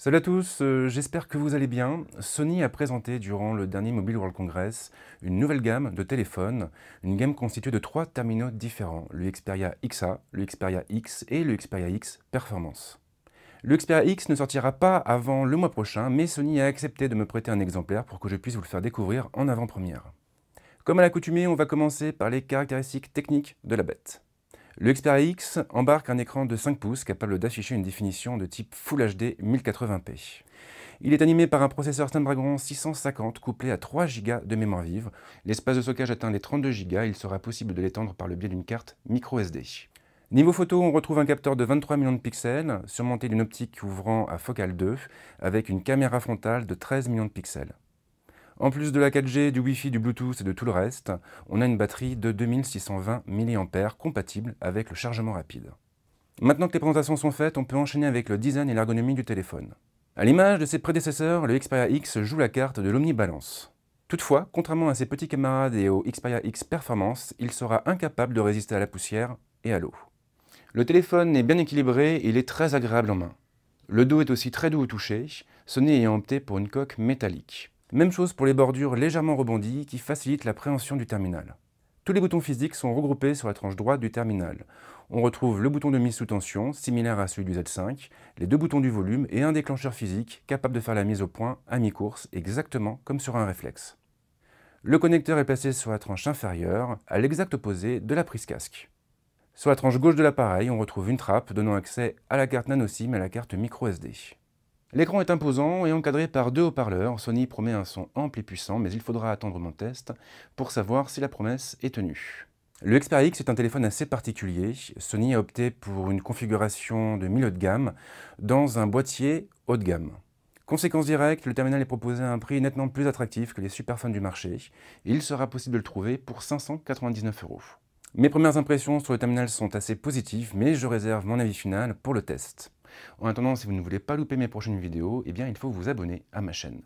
Salut à tous, j'espère que vous allez bien. Sony a présenté durant le dernier Mobile World Congress une nouvelle gamme de téléphones, une gamme constituée de 3 terminaux différents, le Xperia XA, le Xperia X et le Xperia X Performance. Le Xperia X ne sortira pas avant le mois prochain, mais Sony a accepté de me prêter un exemplaire pour que je puisse vous le faire découvrir en avant-première. Comme à l'accoutumée, on va commencer par les caractéristiques techniques de la bête. Le Xperia X embarque un écran de 5 pouces capable d'afficher une définition de type Full HD 1080p. Il est animé par un processeur Snapdragon 650 couplé à 3 Go de mémoire vive. L'espace de stockage atteint les 32 Go et il sera possible de l'étendre par le biais d'une carte microSD. Niveau photo, on retrouve un capteur de 23 millions de pixels, surmonté d'une optique ouvrant à focale 2, avec une caméra frontale de 13 millions de pixels. En plus de la 4G, du Wi-Fi, du Bluetooth et de tout le reste, on a une batterie de 2620 mAh compatible avec le chargement rapide. Maintenant que les présentations sont faites, on peut enchaîner avec le design et l'ergonomie du téléphone. À l'image de ses prédécesseurs, le Xperia X joue la carte de l'omnibalance. Toutefois, contrairement à ses petits camarades et au Xperia X Performance, il sera incapable de résister à la poussière et à l'eau. Le téléphone est bien équilibré et il est très agréable en main. Le dos est aussi très doux au toucher, Sony ayant opté pour une coque métallique. Même chose pour les bordures légèrement rebondies qui facilitent l'appréhension du terminal. Tous les boutons physiques sont regroupés sur la tranche droite du terminal. On retrouve le bouton de mise sous tension, similaire à celui du Z5, les deux boutons du volume et un déclencheur physique capable de faire la mise au point à mi-course, exactement comme sur un réflexe. Le connecteur est placé sur la tranche inférieure, à l'exact opposé de la prise casque. Sur la tranche gauche de l'appareil, on retrouve une trappe donnant accès à la carte nano SIM et à la carte microSD. L'écran est imposant et encadré par deux haut-parleurs. Sony promet un son ample et puissant, mais il faudra attendre mon test pour savoir si la promesse est tenue. Le Xperia X est un téléphone assez particulier. Sony a opté pour une configuration de milieu de gamme dans un boîtier haut de gamme. Conséquence directe, le terminal est proposé à un prix nettement plus attractif que les superphones du marché. Il sera possible de le trouver pour 599 €. Mes premières impressions sur le terminal sont assez positives, mais je réserve mon avis final pour le test. En attendant, si vous ne voulez pas louper mes prochaines vidéos, eh bien il faut vous abonner à ma chaîne.